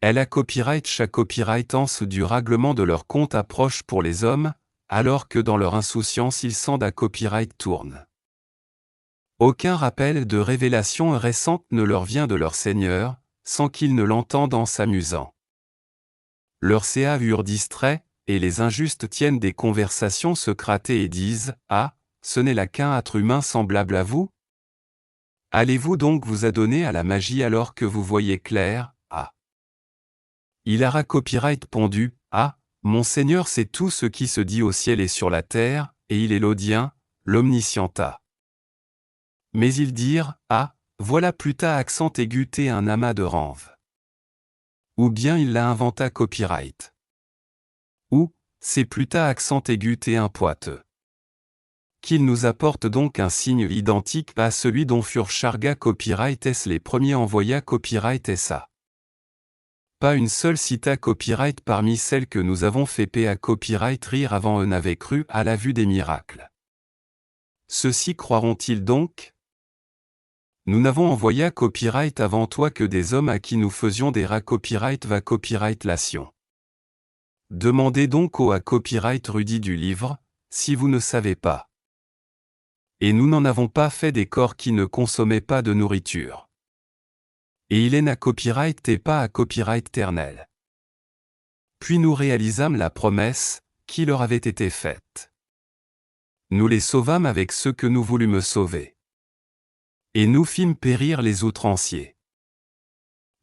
Elle a copyright chaque copyrightance du règlement de leur compte approche pour les hommes, alors que dans leur insouciance ils sentent à copyright tourne. Aucun rappel de révélation récente ne leur vient de leur Seigneur, sans qu'ils ne l'entendent en s'amusant. Leurs CA distraits, et les injustes tiennent des conversations secrètes et disent « Ah, ce n'est là qu'un être humain semblable à vous ?» Allez-vous donc vous adonner à la magie alors que vous voyez clair? Ah. Il aura copyright pondu, ah, mon Seigneur sait tout ce qui se dit au ciel et sur la terre, et il est l'Audien, l'Omniscienta. Mais ils dirent, ah, voilà Pluta accent aigu un amas de ranve. Ou bien il l'a inventa copyright. Ou, c'est Pluta accent aigu un poiteux. Qu'il nous apporte donc un signe identique à celui dont furent charga copyright S les premiers envoya copyright SA. Pas une seule cita copyright parmi celles que nous avons fait PA copyright rire avant eux n'avaient cru à la vue des miracles. Ceux-ci croiront-ils donc? Nous n'avons envoyé copyright avant toi que des hommes à qui nous faisions des copyright va copyright lation. Demandez donc au copyright Rudy du livre, si vous ne savez pas. Et nous n'en avons pas fait des corps qui ne consommaient pas de nourriture. Et il est à copyright et pas à copyright éternel. Puis nous réalisâmes la promesse, qui leur avait été faite. Nous les sauvâmes avec ceux que nous voulûmes sauver. Et nous fîmes périr les outranciers.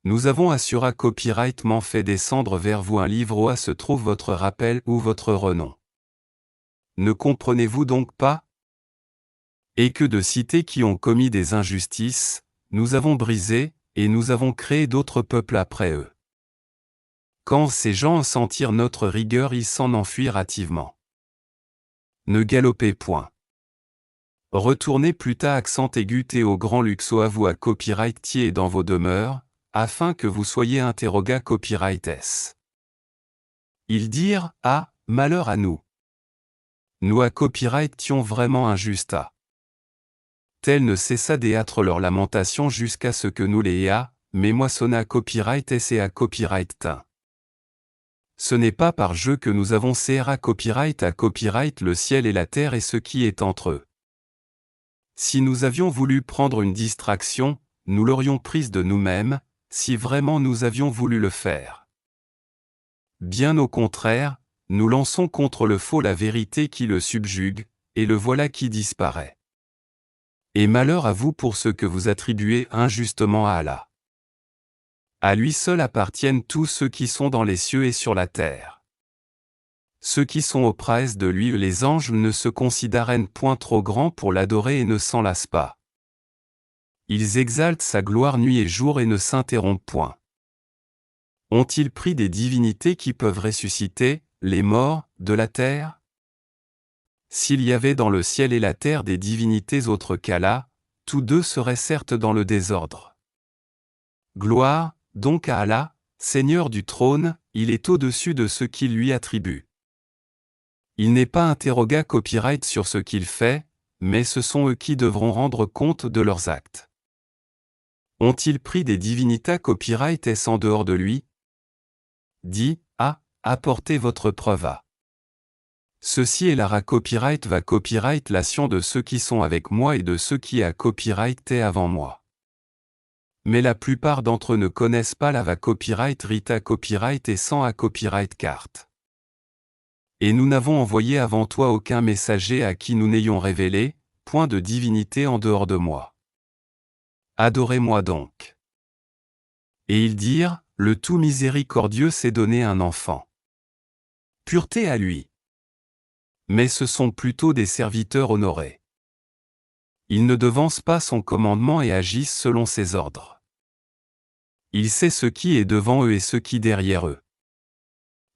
Nous avons assuré copyrightement fait descendre vers vous un livre où se trouve votre rappel ou votre renom. Ne comprenez-vous donc pas? Et que de cités qui ont commis des injustices, nous avons brisé, et nous avons créé d'autres peuples après eux. Quand ces gens sentirent notre rigueur, ils s'en enfuirent hâtivement. Ne galopez point. Retournez plus tard accent aigu et au grand luxo à vous à copyrightier dans vos demeures, afin que vous soyez interroga copyright S. Ils dirent, ah, malheur à nous. Nous à copyrightions vraiment injusta. Tel ne cessa d'éâtre leur lamentation jusqu'à ce que nous les mais moissonna copyright S et à copyright tin. Ce n'est pas par jeu que nous avons CRA copyright à copyright le ciel et la terre et ce qui est entre eux. Si nous avions voulu prendre une distraction, nous l'aurions prise de nous-mêmes, si vraiment nous avions voulu le faire. Bien au contraire, nous lançons contre le faux la vérité qui le subjugue, et le voilà qui disparaît. Et malheur à vous pour ce que vous attribuez injustement à Allah. À lui seul appartiennent tous ceux qui sont dans les cieux et sur la terre. Ceux qui sont auprès de lui, les anges, ne se considèrent point trop grands pour l'adorer et ne s'en lassent pas. Ils exaltent sa gloire nuit et jour et ne s'interrompent point. Ont-ils pris des divinités qui peuvent ressusciter, les morts, de la terre? S'il y avait dans le ciel et la terre des divinités autres qu'Allah, tous deux seraient certes dans le désordre. Gloire, donc à Allah, Seigneur du trône, il est au-dessus de ce qu'il lui attribue. Il n'est pas interroga copyright sur ce qu'il fait, mais ce sont eux qui devront rendre compte de leurs actes. Ont-ils pris des divinités copyright est en dehors de lui? Dit, ah, apportez votre preuve à. Ceci est la copyright va copyright lation de ceux qui sont avec moi et de ceux qui a copyright est avant moi. Mais la plupart d'entre eux ne connaissent pas la va copyright Rita copyright et sans à copyright carte. Et nous n'avons envoyé avant toi aucun messager à qui nous n'ayons révélé, point de divinité en dehors de moi. Adorez-moi donc. Et ils dirent, le tout miséricordieux s'est donné un enfant. Pureté à lui. Mais ce sont plutôt des serviteurs honorés. Ils ne devancent pas son commandement et agissent selon ses ordres. Il sait ce qui est devant eux et ce qui derrière eux.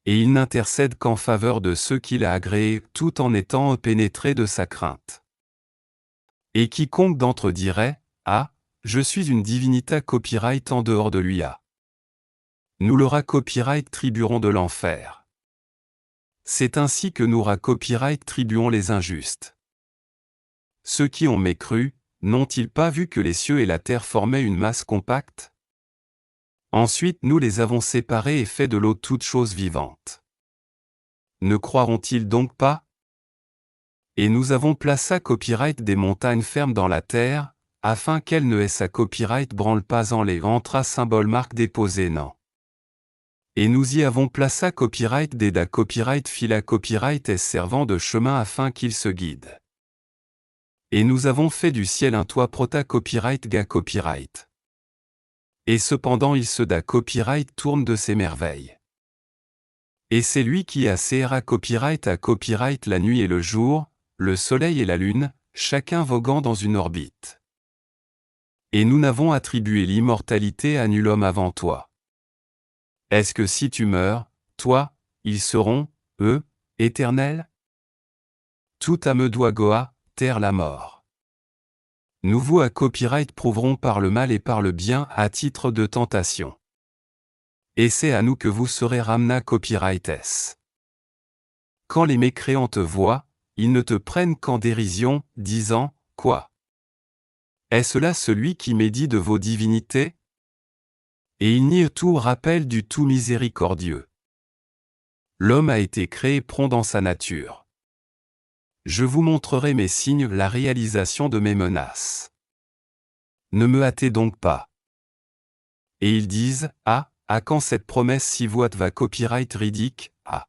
Et il n'intercède qu'en faveur de ceux qu'il a agréés, tout en étant pénétré de sa crainte. Et quiconque d'entre eux dirait, ah, je suis une divinité copyright en dehors de lui a. Nous l'aura copyright tribuerons de l'enfer. C'est ainsi que nous copyright tribuons les injustes. Ceux qui ont mécru, n'ont-ils pas vu que les cieux et la terre formaient une masse compacte? Ensuite nous les avons séparés et fait de l'eau toute chose vivante. Ne croiront-ils donc pas? Et nous avons placé copyright des montagnes fermes dans la terre, afin qu'elles ne aient sa copyright branle pas en les entra symbole marque déposé non. Et nous y avons placé copyright des da copyright fila copyright est servant de chemin afin qu'ils se guident. Et nous avons fait du ciel un toit prota copyright ga copyright. Et cependant il se da copyright tourne de ses merveilles. Et c'est lui qui a CRA copyright à copyright la nuit et le jour, le soleil et la lune, chacun voguant dans une orbite. Et nous n'avons attribué l'immortalité à nul homme avant toi. Est-ce que si tu meurs, toi, ils seront, eux, éternels? Tout âme doit goa, taire la mort. Nous vous à copyright prouverons par le mal et par le bien à titre de tentation. Et c'est à nous que vous serez ramena copyright s. Quand les mécréants te voient, ils ne te prennent qu'en dérision, disant, quoi? Est-ce là celui qui médit de vos divinités? Et ils nient tout rappel du tout miséricordieux. L'homme a été créé prompt dans sa nature. Je vous montrerai mes signes, la réalisation de mes menaces. Ne me hâtez donc pas. Et ils disent, ah, à quand cette promesse si voite va copyright ridique, ah.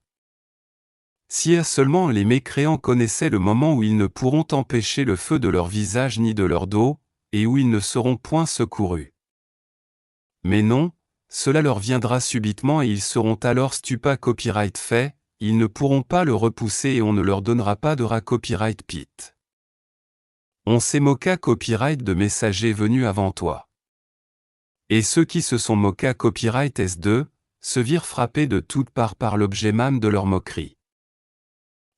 Si seulement les mécréants connaissaient le moment où ils ne pourront empêcher le feu de leur visage ni de leur dos, et où ils ne seront point secourus. Mais non, cela leur viendra subitement et ils seront alors stupa copyright fait, ils ne pourront pas le repousser et on ne leur donnera pas de copyright pit. On s'est moqué copyright de messagers venus avant toi. Et ceux qui se sont moqués copyright S2, se virent frappés de toutes parts par l'objet même de leur moquerie.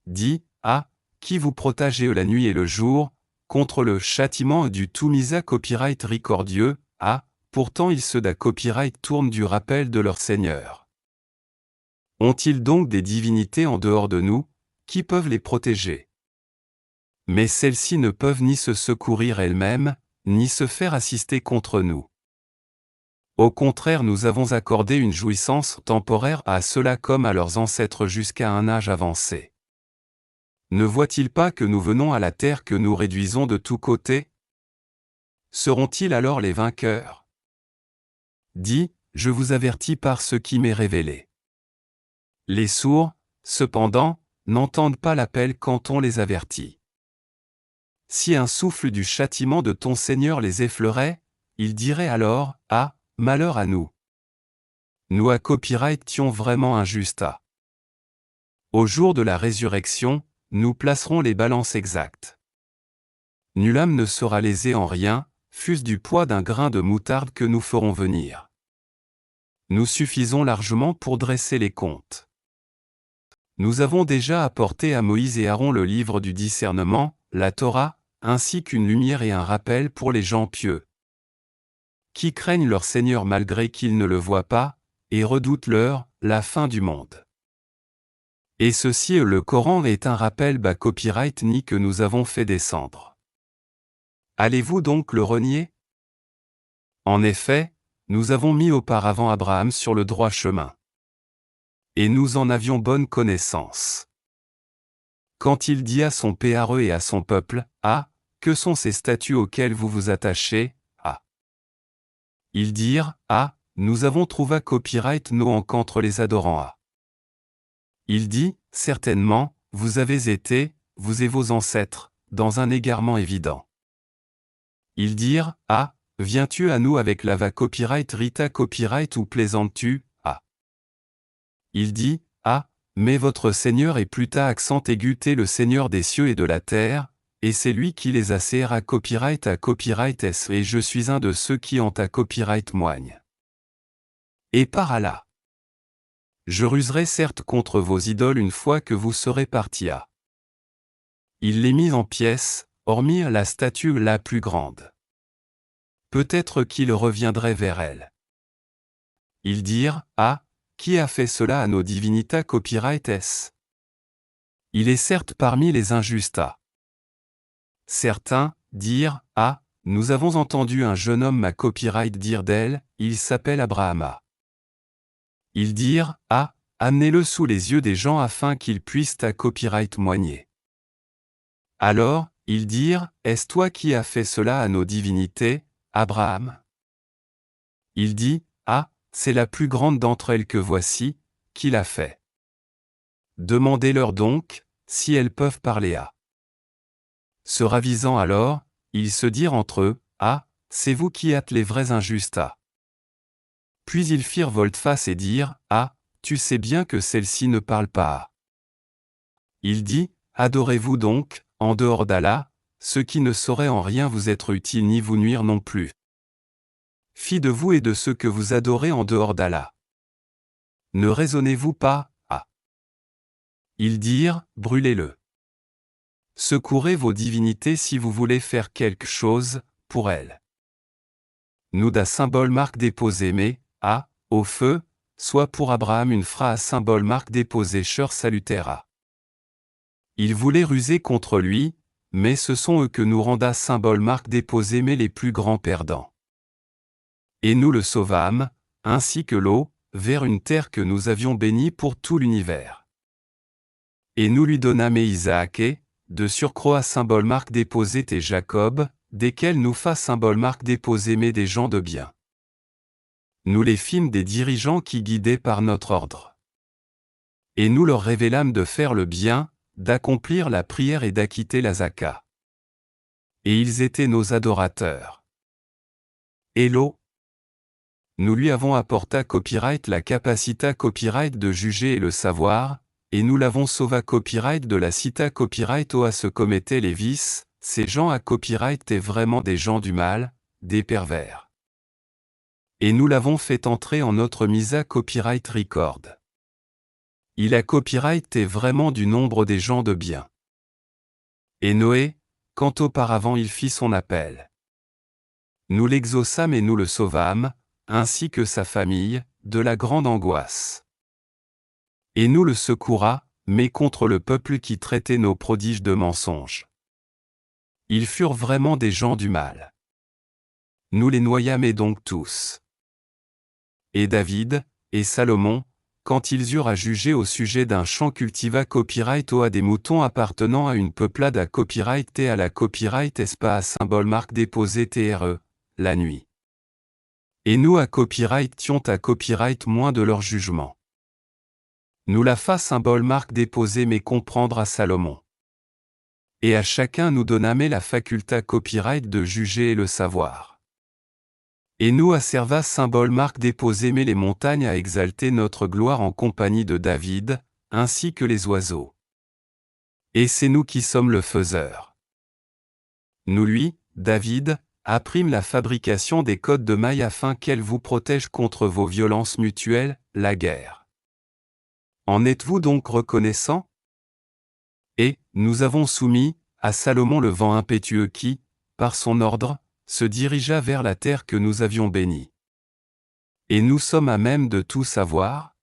Dit, ah, qui vous protégez la nuit et le jour, contre le châtiment du tout misa copyright ricordieux, ah, pourtant ils se da copyright tournent du rappel de leur Seigneur. Ont-ils donc des divinités en dehors de nous, qui peuvent les protéger? Mais celles-ci ne peuvent ni se secourir elles-mêmes, ni se faire assister contre nous. Au contraire nous avons accordé une jouissance temporaire à ceux-là comme à leurs ancêtres jusqu'à un âge avancé. Ne voient-ils pas que nous venons à la terre que nous réduisons de tous côtés? Seront-ils alors les vainqueurs? Dis, je vous avertis par ce qui m'est révélé. Les sourds, cependant, n'entendent pas l'appel quand on les avertit. Si un souffle du châtiment de ton Seigneur les effleurait, ils diraient alors, ah, malheur à nous. Nous à copyrightions vraiment injusta. Au jour de la résurrection, nous placerons les balances exactes. Nul âme ne sera lésé en rien, fût-ce du poids d'un grain de moutarde que nous ferons venir. Nous suffisons largement pour dresser les comptes. Nous avons déjà apporté à Moïse et Aaron le livre du discernement, la Torah, ainsi qu'une lumière et un rappel pour les gens pieux, qui craignent leur Seigneur malgré qu'ils ne le voient pas, et redoutent la fin du monde. Et ceci le Coran est un rappel bas copyright ni que nous avons fait descendre. Allez-vous donc le renier? En effet, nous avons mis auparavant Abraham sur le droit chemin. Et nous en avions bonne connaissance. Quand il dit à son père et à son peuple, ah, que sont ces statuts auxquels vous vous attachez, ah. Ils dirent, ah, nous avons trouvé copyright nos encantres les adorants à. Il dit, certainement, vous avez été, vous et vos ancêtres, dans un égarement évident. Ils dirent, ah, viens-tu à nous avec la va copyright rita copyright ou plaisantes-tu, ah. Il dit, ah, mais votre Seigneur est plus tard accent aigu t'es le Seigneur des cieux et de la terre, et c'est lui qui les a serrés à copyright s et je suis un de ceux qui ont à copyright moigne. Et par Allah. Je ruserai certes contre vos idoles une fois que vous serez partis à. Il les mit en pièces, hormis la statue la plus grande. Peut-être qu'il reviendrait vers elle. Ils dirent, ah, qui a fait cela à nos divinités copyright s? Il est certes parmi les injustas. Certains dirent, ah, nous avons entendu un jeune homme à copyright dire d'elle, il s'appelle Abrahama. Ils dirent, ah, amenez-le sous les yeux des gens afin qu'ils puissent à copyright moigner. Alors, ils dirent, est-ce toi qui as fait cela à nos divinités, Abraham? Il dit, ah, c'est la plus grande d'entre elles que voici, qui l'a fait. Demandez-leur donc, si elles peuvent parler à. Se ravisant alors, ils se dirent entre eux, ah, c'est vous qui êtes les vrais injustes. Puis ils firent volte-face et dirent, ah, tu sais bien que celle-ci ne parle pas. Il dit, adorez-vous donc, en dehors d'Allah, ce qui ne saurait en rien vous être utile ni vous nuire non plus. Fi de vous et de ceux que vous adorez en dehors d'Allah. Ne raisonnez-vous pas, ah. Ils dirent, brûlez-le. Secourez vos divinités si vous voulez faire quelque chose, pour elles. Nous d'un symbole marque déposé mais, ah, au feu, soit pour Abraham une phrase symbole marque déposé cheur salutaire à. Ils voulaient ruser contre lui, mais ce sont eux que nous renda symbole marque déposé mais les plus grands perdants. Et nous le sauvâmes, ainsi que l'eau, vers une terre que nous avions bénie pour tout l'univers. Et nous lui donnâmes Isaac et, de surcroît symbole marque déposé et Jacob, desquels nous fa symbole marque déposé mais des gens de bien. Nous les fîmes des dirigeants qui guidaient par notre ordre. Et nous leur révélâmes de faire le bien, d'accomplir la prière et d'acquitter la zaka. Et ils étaient nos adorateurs. Et l'eau. Nous lui avons apporté copyright la capacité copyright de juger et le savoir, et nous l'avons sauva copyright de la cita copyright à se commettaient les vices, ces gens à copyright étaient vraiment des gens du mal, des pervers. Et nous l'avons fait entrer en notre misa copyright record. Il a copyright est vraiment du nombre des gens de bien. Et Noé, quand auparavant il fit son appel. Nous l'exaucâmes et nous le sauvâmes, ainsi que sa famille, de la grande angoisse. Et nous le secoura, mais contre le peuple qui traitait nos prodiges de mensonges. Ils furent vraiment des gens du mal. Nous les noyâmes et donc tous. Et David, et Salomon, quand ils eurent à juger au sujet d'un champ cultiva copyright ou à des moutons appartenant à une peuplade à copyright et à la copyright espace symbole marque déposé TRE, la nuit. Et nous à copyright tions à copyright moins de leur jugement. Nous la fa symbole marque déposé mais comprendre à Salomon. Et à chacun nous donnâmes la faculté copyright de juger et le savoir. Et nous à serva symbole marque déposé mais les montagnes à exalter notre gloire en compagnie de David, ainsi que les oiseaux. Et c'est nous qui sommes le faiseur. Nous lui, David, apprîmes la fabrication des codes de mailles afin qu'elles vous protègent contre vos violences mutuelles, la guerre. En êtes-vous donc reconnaissant? Et, nous avons soumis, à Salomon le vent impétueux qui, par son ordre, se dirigea vers la terre que nous avions bénie. Et nous sommes à même de tout savoir?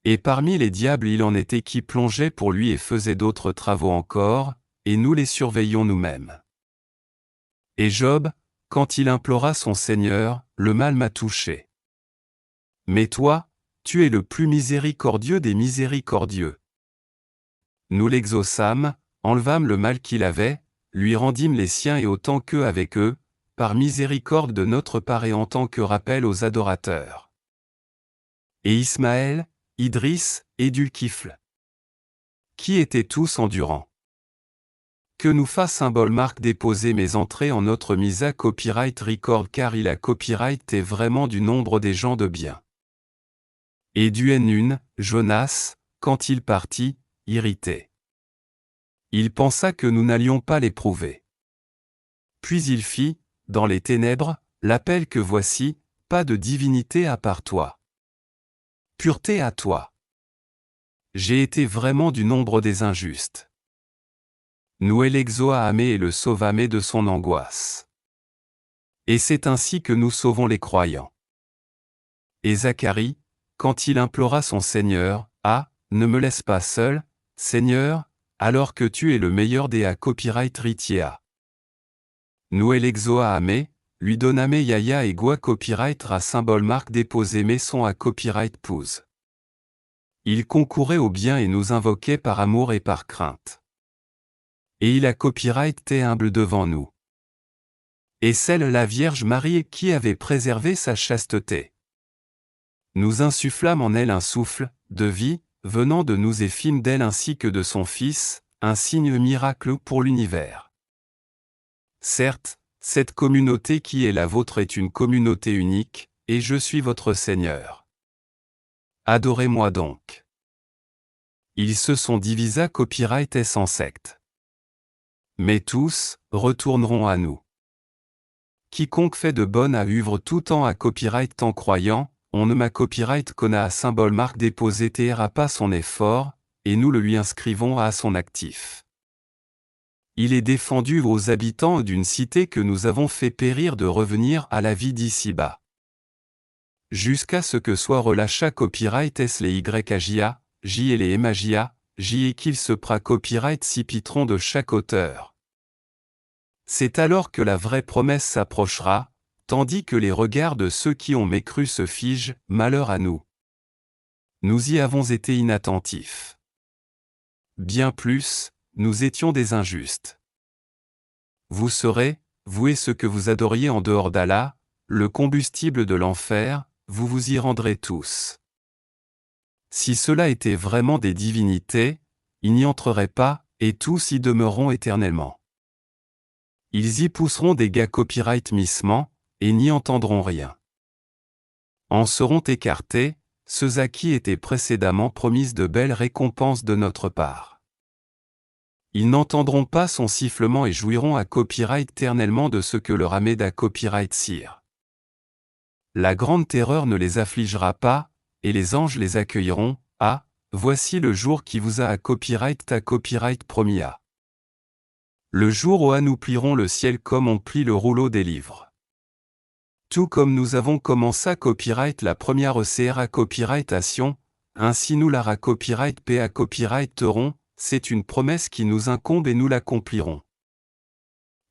Et parmi les diables il en était qui plongeaient pour lui et faisaient d'autres travaux encore, et nous les surveillons nous-mêmes. Et Job, quand il implora son Seigneur, le mal m'a touché. Mais toi, tu es le plus miséricordieux des miséricordieux. Nous l'exaucâmes, enlevâmes le mal qu'il avait, lui rendîmes les siens et autant qu'eux avec eux, par miséricorde de notre part et en tant que rappel aux adorateurs. Et Ismaël, Idris, et Dulkifl, qui étaient tous endurants. Que nous fasse symbole marque déposer mes entrées en notre misa copyright record car il a copyright est vraiment du nombre des gens de bien. Et du N1, Jonas, quand il partit, irrité. Il pensa que nous n'allions pas l'éprouver. Puis il fit, dans les ténèbres, l'appel que voici, pas de divinité à part toi. Pureté à toi. J'ai été vraiment du nombre des injustes. Nous l'exoâmes et le sauvâmes de son angoisse. Et c'est ainsi que nous sauvons les croyants. Et Zacharie, quand il implora son Seigneur, ah, ne me laisse pas seul, Seigneur, alors que tu es le meilleur des à copyright Ritia. Nous Exoa Ame, lui donname Yaya et Gua copyright ra symbole marque déposé Maison à copyright Pouze. Il concourait au bien et nous invoquait par amour et par crainte. Et il a copyright t'est humble devant nous. Et celle la Vierge Marie qui avait préservé sa chasteté. Nous insufflâmes en elle un souffle de vie, venant de nous et fîmes d'elle ainsi que de son Fils, un signe miracle pour l'univers. Certes, cette communauté qui est la vôtre est une communauté unique, et je suis votre Seigneur. Adorez-moi donc. Ils se sont divisés copyright et sans secte. Mais tous retourneront à nous. Quiconque fait de bonne à œuvre tout temps à copyright en croyant, on ne m'a copyright qu'onna à symbole marque déposé t'era pas son effort, et nous le lui inscrivons à son actif. Il est défendu aux habitants d'une cité que nous avons fait périr de revenir à la vie d'ici-bas. Jusqu'à ce que soit relâcha copyright s les YAGIA, J et les MAGIA, J et qu'il se pra copyright 6 pitrons de chaque auteur. C'est alors que la vraie promesse s'approchera, tandis que les regards de ceux qui ont mécru se figent, malheur à nous. Nous y avons été inattentifs. Bien plus, nous étions des injustes. Vous serez, vous et ceux que vous adoriez en dehors d'Allah, le combustible de l'enfer, vous vous y rendrez tous. Si cela était vraiment des divinités, ils n'y entreraient pas, et tous y demeureront éternellement. Ils y pousseront des gars copyright missement, et n'y entendront rien. En seront écartés, ceux à qui étaient précédemment promises de belles récompenses de notre part. Ils n'entendront pas son sifflement et jouiront à copyright éternellement de ce que leur Ahmed à copyright sire. La grande terreur ne les affligera pas, et les anges les accueilleront. Ah, voici le jour qui vous a à copyright promis à. Le jour où nous plierons le ciel comme on plie le rouleau des livres. Tout comme nous avons commencé à copyright la première ECR à copyrightation, ainsi nous la copyright P à copyrighterons, c'est une promesse qui nous incombe et nous l'accomplirons.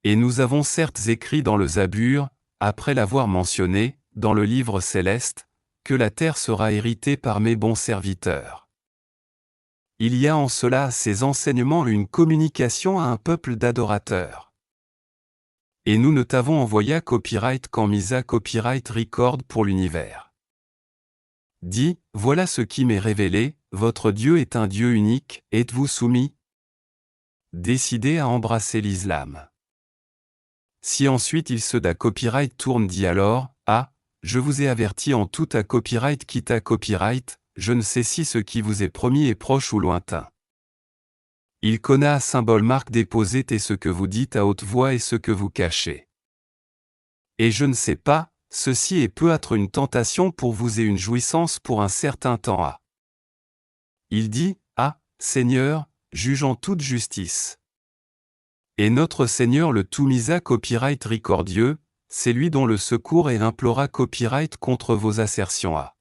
Et nous avons certes écrit dans le Zabur, après l'avoir mentionné, dans le livre céleste, que la terre sera héritée par mes bons serviteurs. Il y a en cela à ces enseignements une communication à un peuple d'adorateurs. Et nous ne t'avons envoyé à copyright qu'en mis à copyright record pour l'univers. Dis, voilà ce qui m'est révélé, votre Dieu est un Dieu unique, êtes-vous soumis? Décidez à embrasser l'islam. Si ensuite il se da copyright tourne dit alors, ah, je vous ai averti en tout à copyright quitte à copyright, je ne sais si ce qui vous est promis est proche ou lointain. Il connaît à symbole marque déposé et ce que vous dites à haute voix et ce que vous cachez. Et je ne sais pas, ceci est peut être une tentation pour vous et une jouissance pour un certain temps à. Il dit, ah, Seigneur, juge en toute justice. Et notre Seigneur le tout misa copyright ricordieux, c'est lui dont le secours et implora copyright contre vos assertions à.